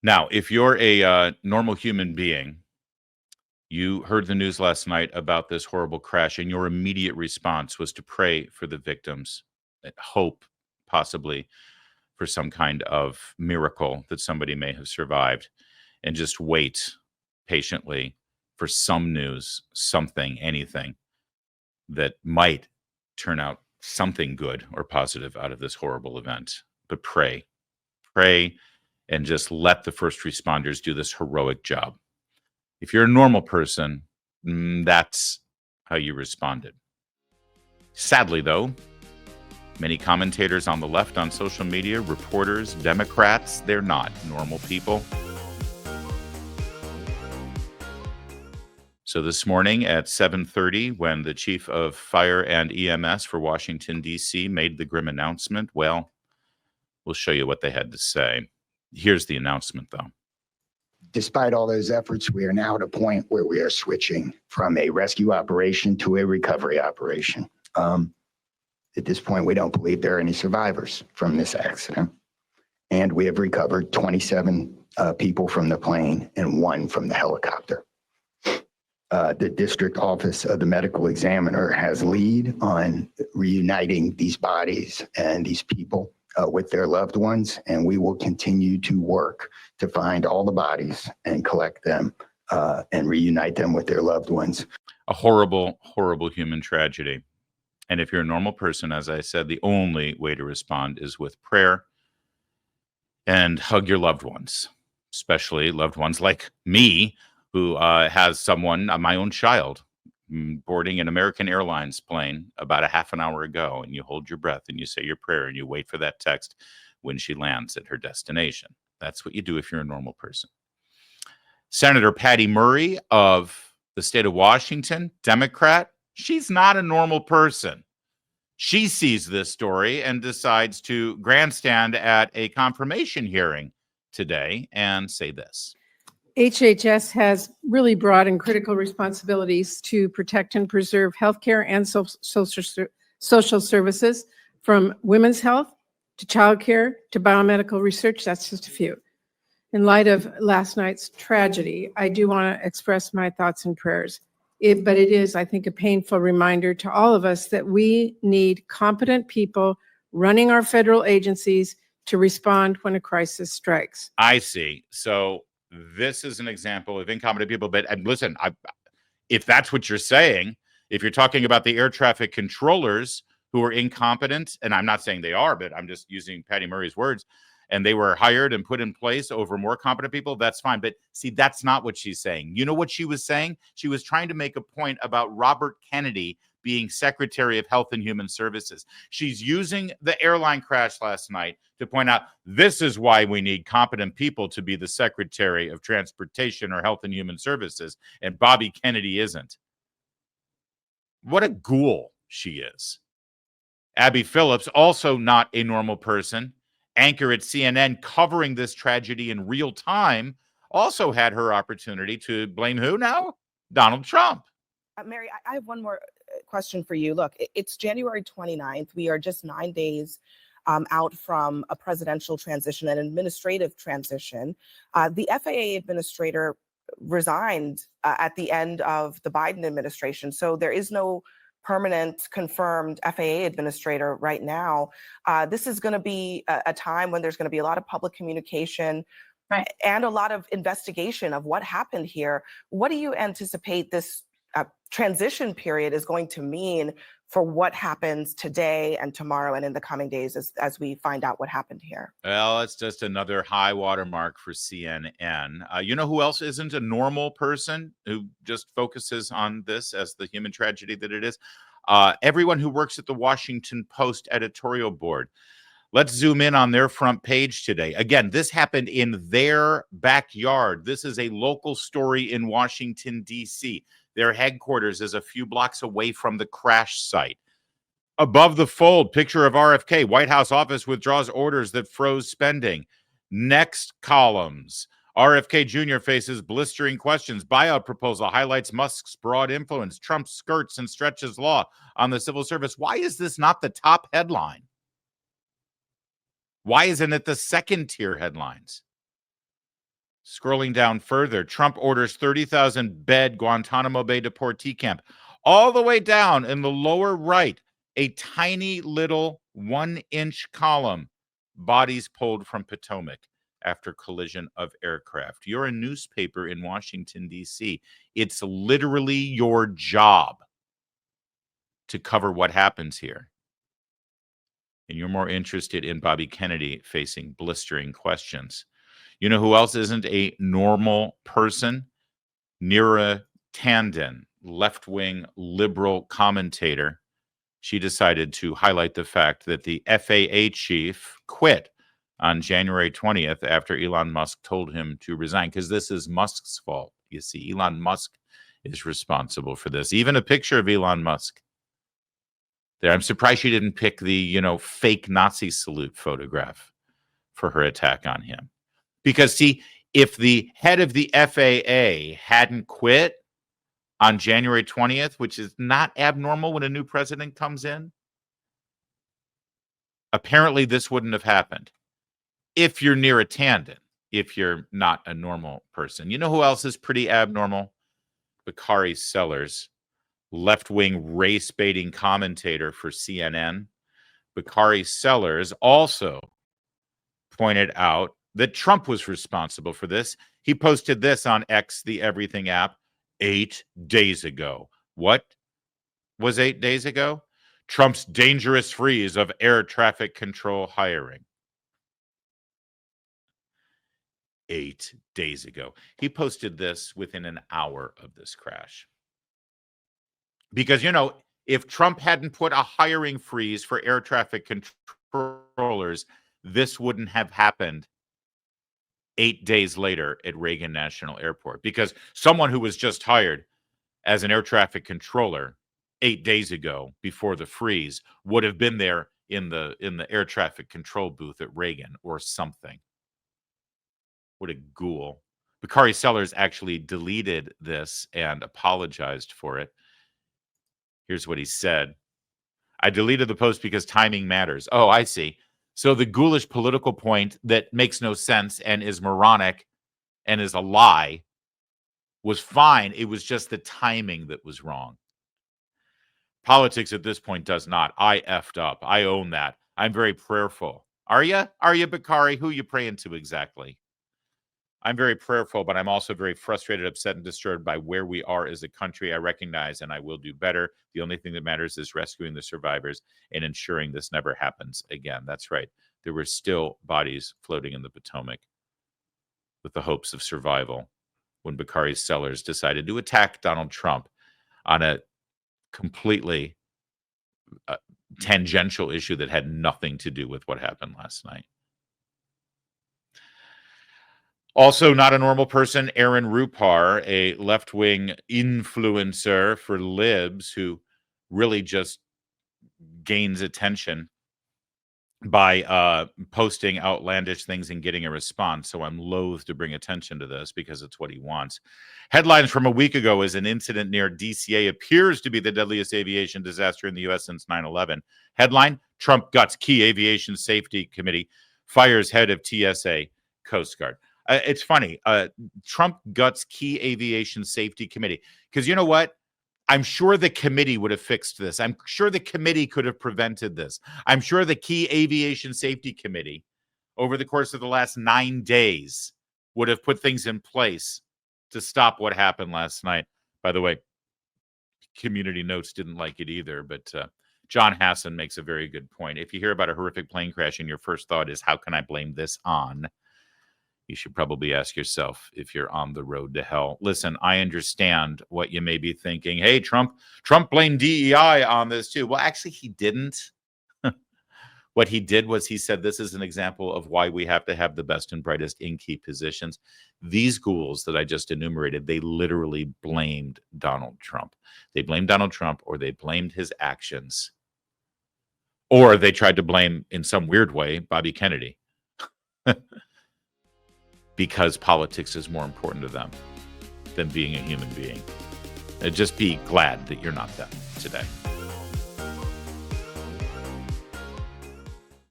Now, if you're a normal human being, you heard the news last night about this horrible crash, and your immediate response was to pray for the victims, hope possibly for some kind of miracle that somebody may have survived, and just wait patiently for some news, something, anything that might turn out something good or positive out of this horrible event. But pray, and just let the first responders do this heroic job. If you're a normal person, that's how you responded. Sadly, though, many commentators on the left on social media, reporters, Democrats, they're not normal people. So this morning at 7:30, when the chief of fire and EMS for Washington, D.C. made the grim announcement, well, we'll show you what they had to say. Here's the announcement, though. Despite all those efforts, we are now at a point where we are switching from a rescue operation to a recovery operation. At this point, we don't believe there are any survivors from this accident. And we have recovered 27 people from the plane and 1 from the helicopter. The district office of the medical examiner has lead on reuniting these bodies and these people with their loved ones, and we will continue to work to find all the bodies and collect them and reunite them with their loved ones. A horrible, horrible human tragedy. And if you're a normal person, as I said, the only way to respond is with prayer and hug your loved ones, especially loved ones like me, who has someone, my own child, boarding an American Airlines plane about a half an hour ago. And you hold your breath and you say your prayer and you wait for that text when she lands at her destination. That's what you do if you're a normal person. Senator Patty Murray of the state of Washington, Democrat, she's not a normal person. She sees this story and decides to grandstand at a confirmation hearing today and say this. HHS has really broad and critical responsibilities to protect and preserve healthcare and social services, from women's health to childcare to biomedical research. That's just a few. In light of last night's tragedy, I do want to express my thoughts and prayers. But it is, I think, a painful reminder to all of us that we need competent people running our federal agencies to respond when a crisis strikes. I see. So this is an example of incompetent people. But listen, if that's what you're saying, if you're talking about the air traffic controllers who are incompetent, and I'm not saying they are, but I'm just using Patty Murray's words, and they were hired and put in place over more competent people, that's fine. But see, that's not what she's saying. You know what she was saying? She was trying to make a point about Robert Kennedy being Secretary of Health and Human Services. She's using the airline crash last night to point out this is why we need competent people to be the Secretary of Transportation or Health and Human Services, and Bobby Kennedy isn't. What a ghoul she is. Abby Phillips, also not a normal person, anchor at CNN covering this tragedy in real time, also had her opportunity to blame who now? Donald Trump. Mary, I have one more question for you. Look, it's January 29th. We are just 9 days out from a presidential transition, an administrative transition. The FAA administrator resigned at the end of the Biden administration. So there is no permanent confirmed FAA administrator right now. This is going to be a time when there's going to be a lot of public communication, right, and a lot of investigation of what happened here. What do you anticipate this transition period is going to mean for what happens today and tomorrow and in the coming days as we find out what happened here? Well, it's just another high watermark for CNN. You know who else isn't a normal person who just focuses on this as the human tragedy that it is? Everyone who works at the Washington Post editorial board. Let's zoom in on their front page today. Again, this happened in their backyard. This is a local story in Washington, D.C. Their headquarters is a few blocks away from the crash site. Above the fold, picture of RFK. White House office withdraws orders that froze spending. Next columns. RFK Jr. faces blistering questions. Buyout proposal highlights Musk's broad influence. Trump skirts and stretches law on the civil service. Why is this not the top headline? Why isn't it the second tier headlines? Scrolling down further, Trump orders 30,000 bed Guantanamo Bay deportee camp. All the way down in the lower right, a tiny little 1-inch column, bodies pulled from Potomac after collision of aircraft. You're a newspaper in Washington, D.C. It's literally your job to cover what happens here. And you're more interested in Bobby Kennedy facing blistering questions. You know who else isn't a normal person? Neera Tanden, left-wing liberal commentator. She decided to highlight the fact that the FAA chief quit on January 20th after Elon Musk told him to resign, because this is Musk's fault. You see, Elon Musk is responsible for this. Even a picture of Elon Musk there. I'm surprised she didn't pick the, fake Nazi salute photograph for her attack on him. Because, see, if the head of the FAA hadn't quit on January 20th, which is not abnormal when a new president comes in, apparently this wouldn't have happened. If you're Neera Tanden, if you're not a normal person. You know who else is pretty abnormal? Bakari Sellers, left-wing race-baiting commentator for CNN. Bakari Sellers also pointed out that Trump was responsible for this. He posted this on X, the Everything app, 8 days ago. What was 8 days ago? Trump's dangerous freeze of air traffic control hiring. 8 days ago. He posted this within an hour of this crash. Because, if Trump hadn't put a hiring freeze for air traffic controllers, this wouldn't have happened 8 days later at Reagan National Airport, because someone who was just hired as an air traffic controller 8 days ago before the freeze would have been there in the air traffic control booth at Reagan or something. What a ghoul. Bakari Sellers actually deleted this and apologized for it. Here's what he said. I deleted the post because timing matters. Oh, I see. So the ghoulish political point that makes no sense and is moronic and is a lie was fine. It was just the timing that was wrong. Politics at this point does not. I effed up. I own that. I'm very prayerful. Are you? Are you, Bakari? Who you praying to exactly? I'm very prayerful, but I'm also very frustrated, upset, and disturbed by where we are as a country. I recognize and I will do better. The only thing that matters is rescuing the survivors and ensuring this never happens again. That's right. There were still bodies floating in the Potomac with the hopes of survival when Bakari Sellers decided to attack Donald Trump on a completely tangential issue that had nothing to do with what happened last night. Also, not a normal person, Aaron Rupar, a left-wing influencer for libs who really just gains attention by posting outlandish things and getting a response. So I'm loath to bring attention to this because it's what he wants. Headlines from a week ago is an incident near DCA appears to be the deadliest aviation disaster in the U.S. since 9/11. Headline, Trump guts key aviation safety committee, fires head of TSA Coast Guard. It's funny. Trump guts key aviation safety committee. Because you know what? I'm sure the committee would have fixed this. I'm sure the committee could have prevented this. I'm sure the key aviation safety committee over the course of the last 9 days would have put things in place to stop what happened last night. By the way, Community Notes didn't like it either, but John Hassan makes a very good point. If you hear about a horrific plane crash and your first thought is, how can I blame this on? You should probably ask yourself if you're on the road to hell. Listen, I understand what you may be thinking. Hey, Trump blamed DEI on this too. Well, actually, he didn't. What he did was he said, this is an example of why we have to have the best and brightest in key positions. These ghouls that I just enumerated, they literally blamed Donald Trump. They blamed Donald Trump, or they blamed his actions, or they tried to blame, in some weird way, Bobby Kennedy. Because politics is more important to them than being a human being. Just be glad that you're not them today.